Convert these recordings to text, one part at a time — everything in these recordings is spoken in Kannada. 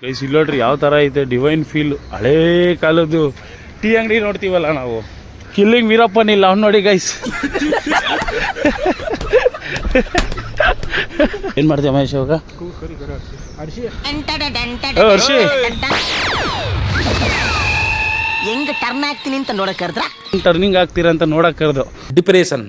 ಗೈಸ್ ಇಲ್ಲಿ ನೋಡ್ರಿ ಯಾವ ಥರ ಐತೆ ಡಿವೈನ್ ಫೀಲ್. ಹಳೇ ಕಾಲದ್ದು ಟೀ ಅಂಗಡಿ ನೋಡ್ತೀವಲ್ಲ ನಾವು, ಕಿಲ್ಲಿಂಗ್ ವೀರಪ್ಪನಿಲ್ಲ ಅವ್ನು ನೋಡಿ ಗೈಸ್. ಏನು ಮಾಡ್ತೀಯ ಮಹೇಶ್ ಅವಾಗ? ಹರ್ಷಿ ಹೆಂಗ್ ಟರ್ನ್ ಆಗ್ತೀನಿ ಅಂತ ನೋಡಕ್ ಕರೆದ್ರ, ಟರ್ನಿಂಗ್ ಆಗ್ತೀರಾ ಅಂತ ನೋಡಕ್ ಕರೆದು. ಡಿಪ್ರೆಷನ್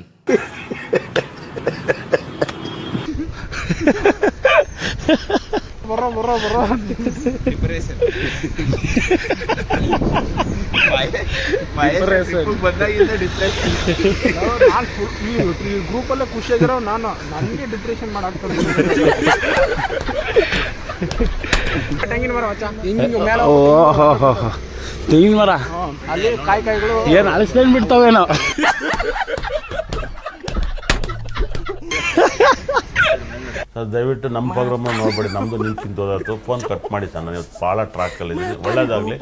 ಗ್ರೂಪಲ್ಲೇ ಖುಷಿಯಾಗಿರೋ ನಾನು ನನಗೆ ಡಿಪ್ರೆಷನ್ ಮಾಡಾಕ್ತಾರೆ. ತೆಂಗಿನ ಮರ ತೆಂಗಿನ ಮರ ಅಲ್ಲಿ ಕಾಯಿಗಳು ಏನು ಅಳಿಸ್ಕೊಂಡು ಬಿಡ್ತಾವೇನೋ. ದಯವಿಟ್ಟು ನಮ್ಮ ಪ್ರೋಗ್ರಾಮ್ ನೋಡ್ಬೇಡಿ, ನಮ್ಮದು ನಿಂತಿದ್ದು ಫೋನ್ ಕಟ್ ಮಾಡಿ ಸರ್. ನಾನು ಭಾಳ ಟ್ರ್ಯಾಕಲ್ಲಿದ್ದೀನಿ, ಒಳ್ಳೇದಾಗಲಿ.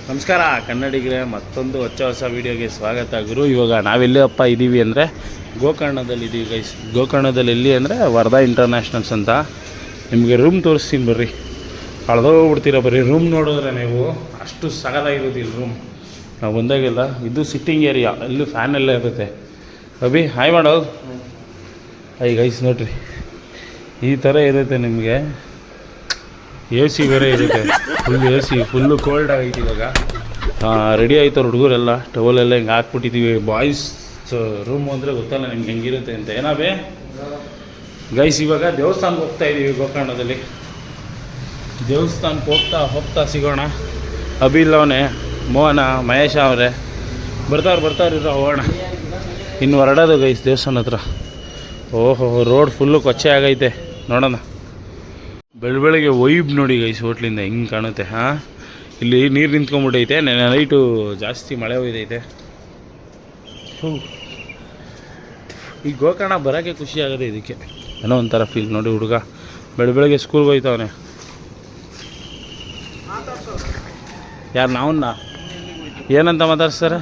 ನಮಸ್ಕಾರ ಕನ್ನಡಿಗರೇ, ಮತ್ತೊಂದು ಹೊಸ ವೀಡಿಯೋಗೆ ಸ್ವಾಗತ. ಗುರು ಇವಾಗ ನಾವೆಲ್ಲೇ ಅಪ್ಪ ಇದ್ದೀವಿ ಅಂದರೆ ಗೋಕರ್ಣದಲ್ಲಿ ಇದ್ದೀವಿ ಗೈಸ್. ಗೋಕರ್ಣದಲ್ಲಿ ಎಲ್ಲಿ ಅಂದರೆ ವರ್ಧಾ ಇಂಟರ್ನ್ಯಾಷನಲ್ಸ್ ಅಂತ. ನಿಮಗೆ ರೂಮ್ ತೋರಿಸ್ತೀನಿ ಬರ್ರಿ, ಕಳೆದೋಗ್ಬಿಡ್ತೀರ ಬರ್ರಿ. ರೂಮ್ ನೋಡಿದ್ರೆ ನೀವು ಅಷ್ಟು ಸಗದಾಗಿರೋದಿಲ್ಲ ರೂಮ್. ನಾವು ಬಂದಾಗೆಲ್ಲ ಇದು ಸಿಟ್ಟಿಂಗ್ ಏರಿಯಾ, ಎಲ್ಲೂ ಫ್ಯಾನ್ ಎಲ್ಲ ಇರುತ್ತೆ. ಅಭಿ ಹಾಯ್ ಮಾಡೋ. ಹಾಯ್ ಗೈಸ್ ನೋಡ್ರಿ, ಈ ಥರ ಇರುತ್ತೆ ನಿಮಗೆ. ಎ ಸಿ ಬೇರೆ ಇರುತ್ತೆ, full A C, full cold ಆಗೈತಿ ಇವಾಗ. ರೆಡಿ ಆಯ್ತು ಹುಡುಗರೆಲ್ಲ, ಟವಲೆಲ್ಲ ಹಿಂಗೆ ಹಾಕ್ಬಿಟ್ಟಿದ್ದೀವಿ. ಬಾಯ್ಸ್ ರೂಮು ಅಂದರೆ ಗೊತ್ತಲ್ಲ ನಿಮ್ಗೆ ಹೆಂಗಿರುತ್ತೆ ಅಂತ. ಏನಾವೇ ಗೈಸ್ ಇವಾಗ ದೇವಸ್ಥಾನಕ್ಕೆ ಹೋಗ್ತಾ ಇದ್ದೀವಿ ಗೋಕರ್ಣದಲ್ಲಿ. ದೇವಸ್ಥಾನಕ್ಕೆ ಹೋಗ್ತಾ ಸಿಗೋಣ. ಅಭಿಲ್ಲವನೇ, ಮೋಹನ, ಮಹೇಶ ಅವರೇ ಬರ್ತಾವ್ರಿರೋ ಹೋಗೋಣ. ಇನ್ನು ಹೊರಡೋದು ಗೈಸ್ ದೇವಸ್ಥಾನ ಹತ್ರ. ಓಹೋ ರೋಡ್ ಫುಲ್ಲು ಕೊಚ್ಚೆ ಆಗೈತೆ, ನೋಡೋಣ. ಬೆಳಗ್ಗೆ ವೈಬ್ ನೋಡಿ ಗೈಸ್, ಹೋಟ್ಲಿಂದ ಹೆಂಗೆ ಕಾಣುತ್ತೆ. ಹಾಂ, ಇಲ್ಲಿ ನೀರು ನಿಂತ್ಕೊಂಡ್ಬಿಟ್ಟೈತೆ. ನೆನ್ನೆ ನೈಟು ಜಾಸ್ತಿ ಮಳೆ ಹೋಯ್ತೈತೆ. ಈ ಗೋಕರ್ಣ ಬರೋಕ್ಕೆ ಖುಷಿ ಆಗೋದೆ ಇದಕ್ಕೆ, ಏನೋ ಒಂಥರ ಫೀಲ್. ನೋಡಿ ಹುಡುಗ ಬೆಳಗ್ಗೆ ಸ್ಕೂಲ್ಗೆ ಹೋಯ್ತವನೆ. ಯಾರು ನಾವನ್ನ ಏನಂತ ಮಾತಾಡ್ಸ್ತಾರೆ?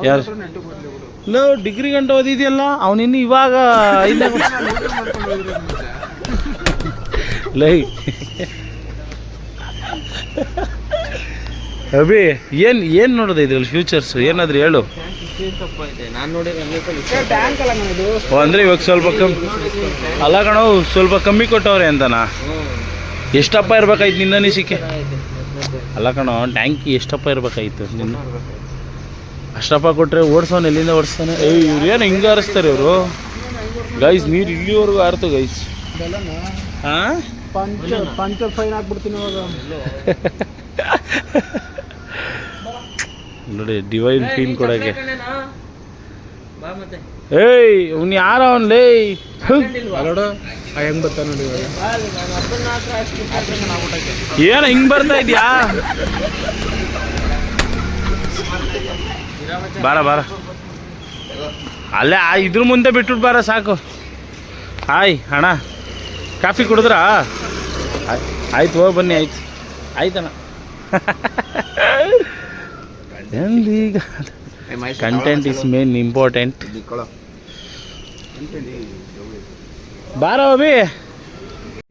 ಯಾರು ನಾವು ಡಿಗ್ರಿ ಗಂಟೆ ಓದಿದೆಯಲ್ಲ, ಅವನಿನ್ನು ಇವಾಗ ಲೈ ಅಭಿ ಏನು ನೋಡೋದು ಇದ್ರಲ್ಲಿ ಫ್ಯೂಚರ್ಸ್ ಏನಾದ್ರು ಹೇಳು. ಅಂದರೆ ಇವಾಗ ಸ್ವಲ್ಪ ಕಮ್ಮಿ ಅಲ್ಲ ಕಣೋ, ಸ್ವಲ್ಪ ಕಮ್ಮಿ ಕೊಟ್ಟವ್ರೆ ಅಂತನಾ? ಎಷ್ಟಪ್ಪ ಇರ್ಬೇಕಾಯ್ತು ನಿನ್ನ ಅನಿಸಿಕೆ? ಅಲ್ಲ ಕಣೋ, ಟ್ಯಾಂಕಿ ಎಷ್ಟಪ್ಪ ಇರ್ಬೇಕಾಯ್ತು ನಿನ್ನ? ಅಷ್ಟಪ್ಪ ಕೊಟ್ಟರೆ ಓಡಿಸೋನು ಎಲ್ಲಿಂದ ಓಡಿಸ್ತಾನೆ? ಇವ್ರು ಏನು ಹಿಂಗೆ ಹಾರಿಸ್ತಾರೆ ಇವರು ಗೈಸ್. ನೀರು ಇಲ್ಲಿವರೆಗೂ ಹಾರ್ತು ಗೈಸ್. ಹಾಂ, ಪಂಚರ್ ಫೈನ್ ಹಾಕ್ಬಿಡ್ತೀನಿ ಇವಾಗ. ನೋಡಿ ಡಿವೈನ್ ಫೀನ್ ಕೊಡೋಕ್ಕೆ. ಏಯ್ ಅವ್ನು ಯಾರ ಅವನು ಲೇ? ಹೆಂಗ್ ಬರ್ತಾ ನೋಡಿ ಏನು ಹಿಂಗೆ ಬರ್ತಾ ಇದೆಯಾ? ಬಾರ ಅಲ್ಲೇ ಇದ್ರ ಮುಂದೆ ಬಿಟ್ಬಿಟ್ಟು ಬಾರ ಸಾಕು. ಹಾಯ್ ಅಣ್ಣ, ಕಾಫಿ ಕುಡಿದ್ರಾ? ಆಯ್ತು ಹೋಗಿ ಬನ್ನಿ. ಆಯ್ತಣ್ಣ. ಈಗ ಕಂಟೆಂಟ್ ಇಸ್ ಮೇನ್ ಇಂಪಾರ್ಟೆಂಟ್. ಬಾರ ಅಭಿ.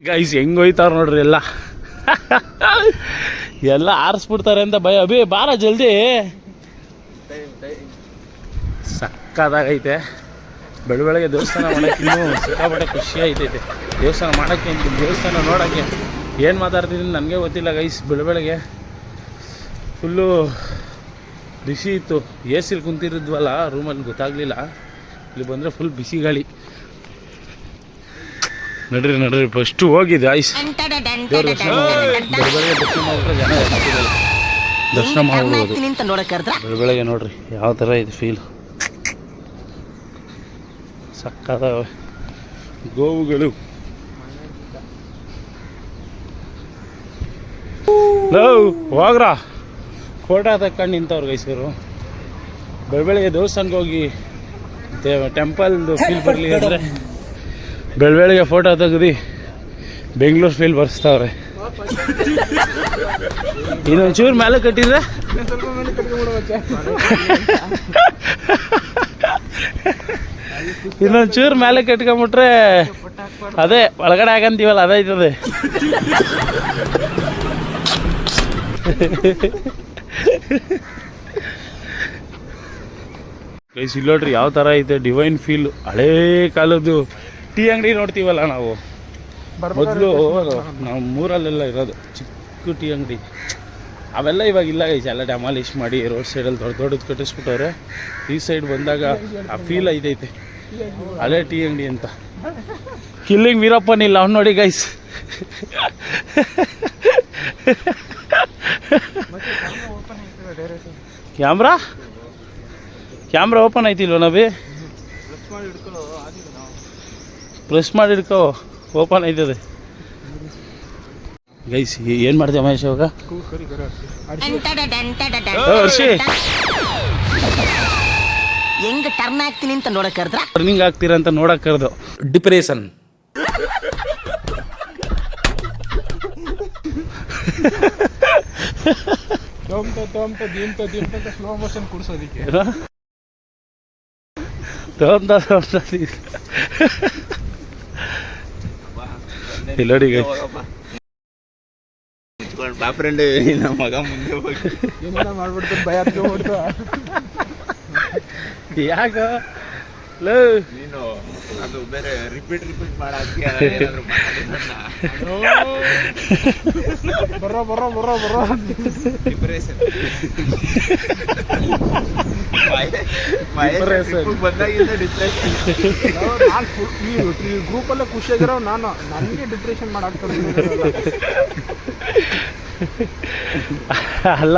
ಗೈಸ್ ಹೆಂಗೆ ಹೋಯ್ತಾರ ನೋಡ್ರಿ ಎಲ್ಲ. ಎಲ್ಲ ಆರಿಸ್ಬಿಡ್ತಾರೆ ಅಂತ ಭಯ. ಅಭಿ ಬಾರ ಜಲ್ದಿ. ಸಕ್ಕದಾಗೈತೆ. ಬೆಳಗ್ಗೆ ದೇವಸ್ಥಾನ ಮಾಡೋಕ್ಕೆ ಇನ್ನೂ ಸಿಕ್ಕಾಪಟ್ಟೆ ಖುಷಿ ಆಯ್ತೈತೆ. ದೇವಸ್ಥಾನ ಮಾಡೋಕ್ಕೆ ಅಂತ, ದೇವಸ್ಥಾನ ನೋಡೋಕ್ಕೆ ಏನು ಮಾತಾಡ್ತಿದ್ದೀನಿ ನನಗೆ ಗೊತ್ತಿಲ್ಲ ಗೈಸ್. ಬೆಳಗ್ಗೆ ಫುಲ್ಲು ಬಿಸಿ ಇತ್ತು. ಎ ಸಿಲಿ ಕುಂತಿರಿದ್ವಲ್ಲ ರೂಮಲ್ಲಿ, ಗೊತ್ತಾಗಲಿಲ್ಲ. ಇಲ್ಲಿ ಬಂದರೆ ಫುಲ್ ಬಿಸಿ ಗಾಳಿ. ನಡ್ರಿ ಫಸ್ಟು ಹೋಗಿದೆ ಆಯ್ಸ್ ದೇವ್ರ ದರ್ಶನ. ಬೆಳಗ್ಗೆ ದರ್ಶನ ಮಾಡಿದ್ರೆ ಜನ ಇರ್ತಿರಲ್ಲ, ದರ್ಶನ ಮಾಡ್ಬೋದು. ಬೆಳಗ್ಗೆ ನೋಡ್ರಿ ಯಾವ ಥರ ಇದೆ ಫೀಲ್. ಸಕ್ಕತ್ತಾವೆ ಗೋವುಗಳು. ಹೋಗ್ರ ಫೋಟೋ ತಕ್ಕೊಂಡು ನಿಂತವ್ರು ಗೈಸರು. ಬೆಳಗ್ಗೆ ದೇವಸ್ಥಾನಕ್ಕೆ ಹೋಗಿ ಟೆಂಪಲ್ದು ಫೀಲ್ ಬರಲಿ ಅಂದರೆ ಬೆಳಗ್ಗೆ ಫೋಟೋ ತೆಗ್ದು ಬೆಂಗಳೂರು ಫೀಲ್ ಬರ್ಸ್ತಾವ್ರೆ. ಇನ್ನೊಂಚೂರು ಮೇಲೆ ಕಟ್ಟಿದ್ರೆ ಇನ್ನೊಂಚೂರು ಮೇಲೆ ಕಟ್ಕೊಂಬಿಟ್ರೆ ಅದೇ ಒಳಗಡೆ ಹಾಕಂತೀವಲ್ಲ ಅದಾಯ್ತದೆ. ಗೈಸ್ ಇಲ್ಲಿ ನೋಡ್ರಿ ಯಾವ ಥರ ಐತೆ ಡಿವೈನ್ ಫೀಲ್. ಹಳೇ ಕಾಲದ್ದು ಟೀ ಅಂಗಡಿ ನೋಡ್ತೀವಲ್ಲ ನಾವು ಮೊದಲು, ನಾವು ಮೂರಲ್ಲೆಲ್ಲ ಇರೋದು ಚಿಕ್ಕ ಟೀ ಅಂಗಡಿ, ಅವೆಲ್ಲ ಇವಾಗ ಇಲ್ಲ ಗೈಸ್. ಎಲ್ಲ ಡೆಮಾಲಿಷ್ ಮಾಡಿ ರೋಡ್ ಸೈಡಲ್ಲಿ ದೊಡ್ಡದು ಕಟ್ಟಿಸ್ಬಿಟ್ಟವ್ರೆ. ಈ ಸೈಡ್ ಬಂದಾಗ ಆ ಫೀಲ್ ಐತೈತೆ ಹಳೆ ಟೀ ಅಂಗಡಿ ಅಂತ. ಕಿಲ್ಲಿಂಗ್ ವೀರಪ್ಪನಿಲ್ಲ ಅವ್ನು ನೋಡಿ ಗೈಸ್. ಕ್ಯಾಮ್ರಾ ಓಪನ್ ಆಯ್ತಿಲ್ವ ನಬಿ? ಪ್ರೆಸ್ ಮಾಡಿ ಹಿಡ್ಕೋ, ಓಪನ್ ಆಯ್ತದೆ ಗೈಸ್. ಏನು ಮಾಡ್ತೀಯ ಮಹೇಶ್ ಇವಾಗ? ಹರ್ಷಿ ಹೆಂಗ್ ಟರ್ನ್ ಆಗ್ತೀನಿ ಅಂತ ನೋಡಕ್ ಕರೆದ್ರ? ಟರ್ನಿಂಗ್ ಆಗ್ತೀರಾ ಅಂತ ನೋಡಕ್ ಕರೆದು. ಡಿಪ್ರೆಷನ್ ಸ್ಲೋ ಮೋಷನ್ ಕುಡ್ಸೋದಿಕ್ಕೆ ಇಲ್ಲೋಡಿ ಮಗ ಮುಂದೆ ಹೋಗಿ ಏನೇನೋ ಮಾಡ್ಬಿಡ್ತಾರೆ, ಭಯ ಹತ್ಕೊಂಡ್ಬಿಡ್ತು. ಯಾಕ ನೀನು ಅದು ಬೇರೆ ರಿಪೀಟ್ ಮಾಡಾಕಿ ಬರೋ ಬರೋ ಬರೋ ಬರೋ ಡಿಪ್ರೆಷನ್ ಬಂದಾಗಿಂದ ಡಿಪ್ರೆಷನ್. ಈ ಗ್ರೂಪಲ್ಲೇ ಖುಷಿಯಾಗಿರೋ ನಾನು, ನನಗೆ ಡಿಪ್ರೆಷನ್ ಮಾಡಾಕ್ತಾರೆ. ಅಲ್ಲ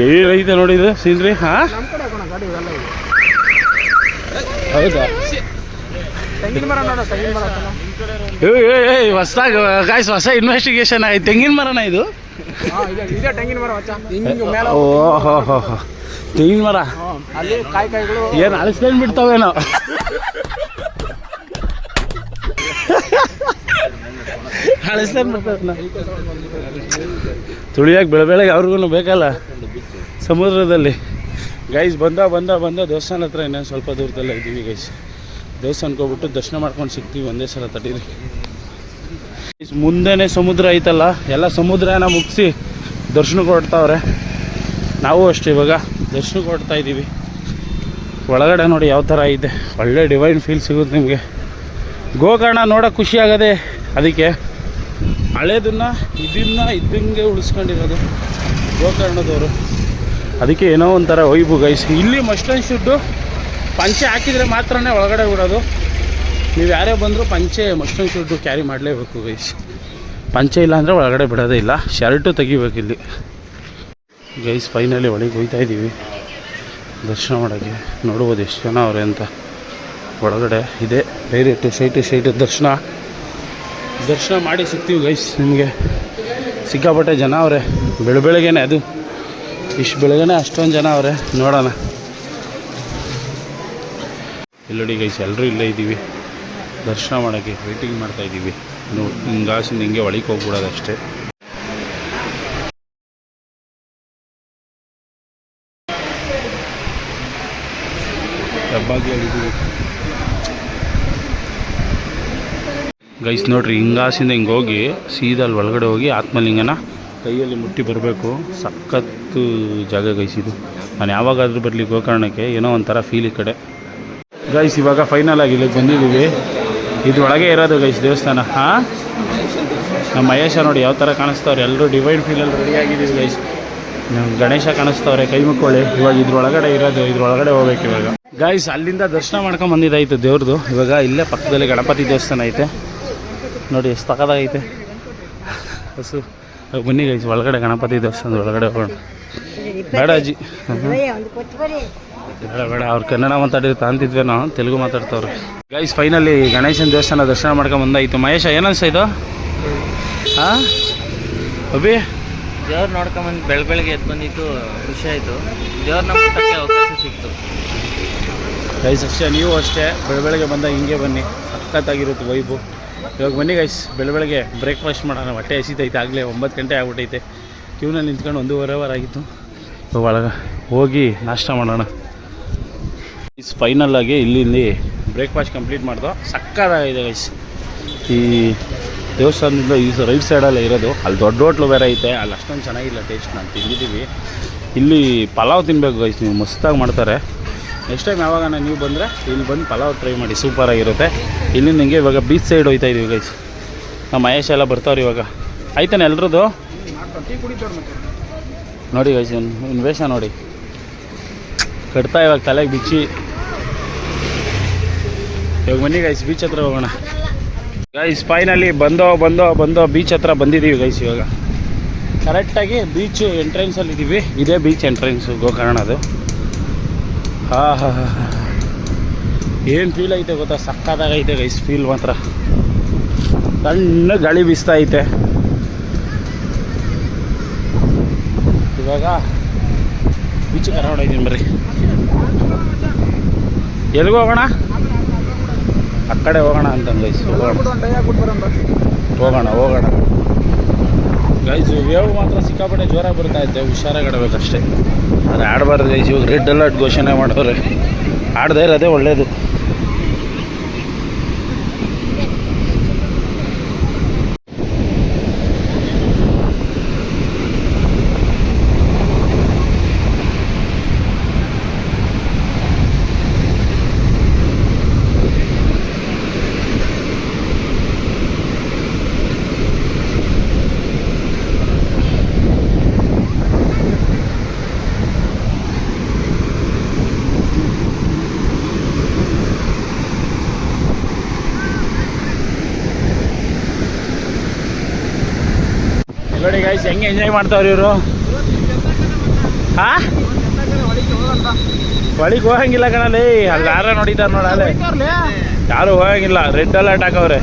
ಏನೈತೆ ನೋಡಿದ್ದು ಸೀನ್ರಿ. ಹಾಂ ನಮ್ಮ ಕಡೆ ಹಾಕೋಣ ಗಾಡಿ ಇವೆಲ್ಲ ಇದೆ. ಹೌದಾ? ತೆಂಗಿನ ಮರ ನೋಡೋ, ತೆಂಗಿನ ಮರ ಹಾಕೋಣ. ಹೊಸ್ದಾಗಿ ಗಾಯ್ಸ್ ಹೊಸ ಇನ್ವೆಸ್ಟಿಗೇಷನ್ ಆಯ್ತು. ತೆಂಗಿನ ಮರನ ಇದು? ಹಾಂ ಇದೆ ತೆಂಗಿನ ಮರ ವಚ್ಚ. ಹಿಂಗೆ ಮೇಲೆ ಓಹೋ ಹೋ ಹೋ ತೆಂಗಿನ ಮರ. ಅಲ್ಲಿ ಕಾಯಿಗಳು ಏನು ಅಳಿಸ್ಕೊಂಡು ಬಿಡ್ತಾವೇನೋ. ಅಳಿಸ್ಕೊಂಡು ಬಿಡ್ತಾವ. ತುಳಿಯಾಗಿ ಬೆಳಗ್ಗೆ ಅವ್ರಿಗೂ ಬೇಕಲ್ಲ ಸಮುದ್ರದಲ್ಲಿ. ಗೈಸ್ ಬಂದ ದೇವಸ್ಥಾನ ಹತ್ರ ಇನ್ನೊಂದು ಸ್ವಲ್ಪ ದೂರದಲ್ಲೇ ಇದ್ದೀವಿ ಗೈಸ್. ದೇವಸ್ಥಾನಕ್ಕೆ ಹೋಗ್ಬಿಟ್ಟು ದರ್ಶನ ಮಾಡ್ಕೊಂಡು ಸಿಗ್ತೀವಿ ಒಂದೇ ಸಲ. ತಡೀರಿ ಮುಂದೆನೇ ಸಮುದ್ರ ಐತಲ್ಲ, ಎಲ್ಲ ಸಮುದ್ರನ ಮುಗಿಸಿ ದರ್ಶನಕ್ಕೆ ಹೊರಡ್ತಾವ್ರೆ. ನಾವು ಅಷ್ಟೇ ಇವಾಗ ದರ್ಶನಕ್ಕೆ ಹೊರಡ್ತಾ ಇದ್ದೀವಿ. ಒಳಗಡೆ ನೋಡಿ ಯಾವ ಥರ ಐತೆ, ಒಳ್ಳೆ ಡಿವೈನ್ ಫೀಲ್ ಸಿಗುತ್ತೆ ನಿಮಗೆ. ಗೋಕರ್ಣ ನೋಡೋಕೆ ಖುಷಿ ಆಗದೆ, ಅದಕ್ಕೆ ಹಳೇದನ್ನು ಇದ್ದಂಗೆ ಉಳಿಸ್ಕೊಂಡಿರೋದು ಗೋಕರ್ಣದವರು. ಅದಕ್ಕೆ ಏನೋ ಒಂಥರ ವೈಬು ಗೈಸ್. ಇಲ್ಲಿ ಮಸ್ಟ್ ಆ್ಯಂಡ್ ಶುಡ್ಡು ಪಂಚೆ ಹಾಕಿದರೆ ಮಾತ್ರನೇ ಒಳಗಡೆ ಬಿಡೋದು. ನೀವು ಯಾರೇ ಬಂದರೂ ಪಂಚೆ ಮಸ್ಟ್ ಆ್ಯಂಡ್ ಶುಡ್ಡು ಕ್ಯಾರಿ ಮಾಡಲೇಬೇಕು ಗೈಸ್. ಪಂಚೆ ಇಲ್ಲ ಅಂದರೆ ಒಳಗಡೆ ಬಿಡೋದೇ ಇಲ್ಲ. ಶರ್ಟು ತೆಗಿಬೇಕು ಇಲ್ಲಿ ಗೈಸ್. ಫೈನಲಿ ಒಳಗೆ ಹೋಗ್ತಾ ಇದ್ದೀವಿ ದರ್ಶನ ಮಾಡೋಕ್ಕೆ. ನೋಡ್ಬೋದು ಎಷ್ಟು ಜನ ಅವ್ರೆ ಅಂತ. ಒಳಗಡೆ ಇದೆ ಡೈರೆಕ್ಟು ಶೈಟ್ ದರ್ಶನ ಮಾಡಿ ಸಿಗ್ತೀವಿ ಗೈಸ್. ನಿಮಗೆ ಸಿಕ್ಕಾಪಟ್ಟೆ ಜನ ಅವರೇ, ಬೆಳಗ್ಗೆನೇ ಅದು ಇಷ್ಟು ಬೆಳಗ್ಗೆನೇ ಅಷ್ಟೊಂದು ಜನ ಅವರೇ. ನೋಡೋಣ ಇಲ್ಲಡಿ ಗೈಸ್, ಎಲ್ಲರೂ ಇಲ್ಲೇ ಇದ್ದೀವಿ ದರ್ಶನ ಮಾಡೋಕ್ಕೆ ವೆಯ್ಟಿಂಗ್ ಮಾಡ್ತಾಯಿದ್ದೀವಿ. ಹಿಂಗಾಸಿಂದ ಹಿಂಗೆ ಒಳಗೆ ಹೋಗ್ಬಿಡೋದು ಅಷ್ಟೇ. ಹೆಬ್ಬಾಗಿ ಹೇಳಿದ್ದೀವಿ ಗೈಸ್. ನೋಡ್ರಿ ಹಿಂಗಾಸಿಂದ ಹಿಂಗೆ ಹೋಗಿ ಸೀದಾ ಅಲ್ಲಿ ಒಳಗಡೆ ಹೋಗಿ ಆತ್ಮಲಿಂಗನ ಕೈಯಲ್ಲಿ ಮುಟ್ಟಿ ಬರಬೇಕು. ಸಖತ್ತು ಜಾಗ ಗೈಸ್ ಇದು. ನಾನು ಯಾವಾಗಾದರೂ ಬರಲಿ ಗೋಕರ್ಣಕ್ಕೆ ಏನೋ ಒಂಥರ ಫೀಲ್ ಈ ಕಡೆ ಗೈಸ್. ಇವಾಗ ಫೈನಲ್ ಆಗಿ ಇಲ್ಲಿಗೆ ಬಂದಿದ್ದೀವಿ. ಇದ್ರೊಳಗೆ ಇರೋದು ಗೈಸ್ ದೇವಸ್ಥಾನ. ಹಾಂ, ನಮ್ಮ ಮಹೇಶ ನೋಡಿ ಯಾವ ಥರ ಕಾಣಿಸ್ತವ್ರೆ. ಎಲ್ಲರೂ ಡಿವೈನ್ ಫೀಲಲ್ಲಿ ರೆಡಿಯಾಗಿದ್ದೀವಿ ಗೈಸ್. ನಮ್ಮ ಗಣೇಶ ಕಾಣಿಸ್ತವ್ರೆ, ಕೈ ಮುಕ್ಕೊಳ್ಳಿ. ಇವಾಗ ಇದ್ರೊಳಗಡೆ ಇರೋದು, ಇದ್ರೊಳಗಡೆ ಹೋಗ್ಬೇಕು ಇವಾಗ ಗೈಸ್. ಅಲ್ಲಿಂದ ದರ್ಶನ ಮಾಡ್ಕೊಂಡು ಬಂದಿದ್ದಾಯಿತು ದೇವ್ರದ್ದು. ಇವಾಗ ಇಲ್ಲೇ ಪಕ್ಕದಲ್ಲಿ ಗಣಪತಿ ದೇವಸ್ಥಾನ ಐತೆ ನೋಡಿ, ಎಷ್ಟು ತಕ್ಕದಾಗೈತೆ ಹಸು. ಬನ್ನಿ ಗೈಸ್, ಒಳಗಡೆ ಗಣಪತಿ ದೇವಸ್ಥಾನದ ಒಳಗಡೆ ಹೋಗೋಣ. ಬೇಡ ಅಜ್ಜಿ, ಬೇಡ ಅವ್ರು ಕನ್ನಡ ಮಾತಾಡಿದ್ರೆ ಅಂತಿದ್ವಿ, ನಾವು ತೆಲುಗು ಮಾತಾಡ್ತವ್ರು ಗೈಸ್. ಫೈನಲಿ ಗಣೇಶನ ದೇವಸ್ಥಾನ ದರ್ಶನ ಮಾಡ್ಕೊಂಡು ಬಂದಾಯಿತು. ಮಹೇಶ ಏನನ್ಸಾಯ್ತು? ಹಾಂ ಅಭಿ, ದೇವ್ರು ನೋಡ್ಕೊಂಬಂದು ಬೆಳಗ್ಗೆ ಎದ್ದು ಬಂದಿದ್ದು ಖುಷಿ ಆಯಿತು. ದೇವ್ರನ್ನ ಮುಟ್ಟಕ್ಕೆ ಅವಕಾಶ ಸಿಕ್ತು ಗೈಸ್. ಅಷ್ಟೇ, ನೀವು ಅಷ್ಟೇ ಬೆಳಗ್ಗೆ ಬಂದಾಗ ಹಿಂಗೆ ಬನ್ನಿ, ಸಖತ್ತಾಗಿರುತ್ತೆ ವೈಬು. ಇವಾಗ ಬನ್ನಿ ಗೈಸ್, ಬೆಳಗ್ಗೆ ಬ್ರೇಕ್ಫಾಸ್ಟ್ ಮಾಡೋಣ. ಹೊಟ್ಟೆ ಹಸಿತೈತೆ, ಆಗಲೇ 9 ಗಂಟೆ ಆಗ್ಬಿಟ್ಟೈತೆ. ಕ್ಯೂನಲ್ಲಿ ನಿಂತ್ಕೊಂಡು 1.5 ಅವರ್ ಆಗಿತ್ತು. ಇವಾಗ ಒಳಗೆ ಹೋಗಿ ನಾಷ್ಟ ಮಾಡೋಣ. ಫೈನಲ್ಲಾಗಿ ಇಲ್ಲಿ ಬ್ರೇಕ್ಫಾಸ್ಟ್ ಕಂಪ್ಲೀಟ್ ಮಾಡ್ದೋ. ಸಕ್ಕತ್ತಾಗಿದೆ ಗೈಸ್. ಈ ದೇವಸ್ಥಾನದಿಂದ ಈ ರೈಟ್ ಸೈಡಲ್ಲೇ ಇರೋದು. ಅಲ್ಲಿ ದೊಡ್ಡ ಹೋಟ್ಲು ಬೇರೆ ಐತೆ, ಅಲ್ಲಿ ಅಷ್ಟೊಂದು ಚೆನ್ನಾಗಿಲ್ಲ ಟೇಸ್ಟ್. ನಾನು ತಿಂದಿದ್ದೀವಿ. ಇಲ್ಲಿ ಪಲಾವ್ ತಿನ್ನಬೇಕು ಗೈಸ್, ನೀವು ಮಸ್ತಾಗಿ ಮಾಡ್ತಾರೆ. ನೆಕ್ಸ್ಟ್ ಟೈಮ್ ಯಾವಾಗ ನೀವು ಬಂದರೆ ಇಲ್ಲಿ ಬಂದು ಪಲಾವ್ ಟ್ರೈ ಮಾಡಿ, ಸೂಪರಾಗಿರುತ್ತೆ. ಇಲ್ಲಿ ನಿಮಗೆ ಇವಾಗ ಬೀಚ್ ಸೈಡ್ ಹೋಗ್ತಾ ಇದೀವಿ ಗೈಸ್. ನಮ್ಮ ಮಹೇಶ್ ಎಲ್ಲ ಬರ್ತಾವ್ರಿ ಇವಾಗ. ಆಯ್ತಾನೆ ಎಲ್ರದ್ದು ಟೀ ಕುಡಿತವ್ರು ಮತ್ತೆ. ನೋಡಿ ಗೈಸ್, ಇವ್ನು ವೇಷ ನೋಡಿ ಕಟ್ತಾ ಇವಾಗ ತಲೆಗೆ ಬಿಚ್ಚಿ. ಇವಾಗ ಬನ್ನಿ ಗೈಸ್, ಬೀಚ್ ಹತ್ರ ಹೋಗೋಣ ಗೈಸ್. ಫೈನಲಿ ಬಂದೋ ಬೀಚ್ ಹತ್ರ ಬಂದಿದ್ದೀವಿ ಗೈಸ್. ಇವಾಗ ಕರೆಕ್ಟಾಗಿ ಬೀಚ್ ಎಂಟ್ರೆನ್ಸಲ್ಲಿ ಇದ್ದೀವಿ. ಇದೇ ಬೀಚ್ ಎಂಟ್ರೆನ್ಸು ಗೋಕರ್ಣದು. ಏನು ಫೀಲ್ ಐತೆ ಗೊತ್ತಾ, ಸಕ್ಕತ್ತಾಗೈತೆ ಗೈಸ್. ಫೀಲ್ ಮಾತ್ರ ಸಣ್ಣ ಗಾಳಿ ಬೀಸ್ತಾ ಐತೆ. ಇವಾಗ ಬೀಚ್ ಕರ್ಕೊಂಡು ಹೋಗ್ತೀನಿ ಬರ್ರಿ. ಎಲ್ಲಿಗೆ ಹೋಗೋಣ? ಆ ಕಡೆ ಹೋಗೋಣ ಅಂತ ಗೈಸ್. ಹೋಗೋಣ ಗೈಸ್. ವೇವ್ ಮಾತ್ರ ಸಿಕ್ಕಾಪಟ್ಟೆ ಜೋರಾಗಿ ಬರ್ತಾ ಇದ್ದೆ, ಹುಷಾರಾಗಿ ಆಡಬೇಕಷ್ಟೇ. ಅದು ಆಡಬಾರ್ದು ಗೈಸ್. ಇವಾಗ ರೆಡ್ ಅಲರ್ಟ್ ಘೋಷಣೆ ಮಾಡೋರೆ, ಆಡದೇ ಇರೋದೇ ಒಳ್ಳೆಯದು. ನೋಡಿ ಗೈಸ್, ಹೆಂಗೆ ಎಂಜಾಯ್ ಮಾಡ್ತಾವ್ರಿ ಇವರು. ಹಾಂ, ಒಳಗೆ ಹೋಗಂಗಿಲ್ಲ ಕಣಲ್ಲಿ. ಅಲ್ಲಿ ಯಾರ ನೋಡಿದಾರೆ ನೋಡಲ್ಲ, ಯಾರು ಹೋಗಂಗಿಲ್ಲ. ರೆಡ್ ಅಲರ್ಟ್ ಹಾಕವ್ರೆ.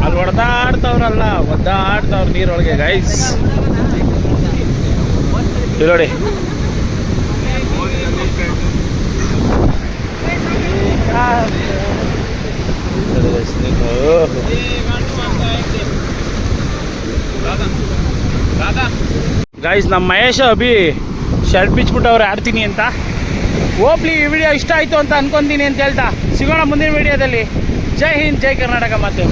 ಅಲ್ಲಿ ಒಡ್ದಾಡ್ತಾವ್ರಲ್ಲ, ಒದ್ದಾಡ್ತಾವ್ರ ನೀರೊಳಗೆ ಗೈಸ್. ಇಲ್ಲಿ ನೋಡಿ ಗೈಸ್. ನಮ್ಮ ಮಹೇಶ್ ಅಭಿ ಶರ್ಟ್ ಬಿಚ್ಬಿಟ್ಟವ್ರೆ ಆಡ್ತೀನಿ ಅಂತ. ಹೋಪ್ಲಿ ಈ ವಿಡಿಯೋ ಇಷ್ಟ ಆಯಿತು ಅಂತ ಅನ್ಕೊತೀನಿ ಅಂತ ಹೇಳ್ತಾ ಸಿಗೋಣ ಮುಂದಿನ ವಿಡಿಯೋದಲ್ಲಿ. ಜೈ ಹಿಂದ್, ಜೈ ಕರ್ನಾಟಕ. ಮತ್ತೆ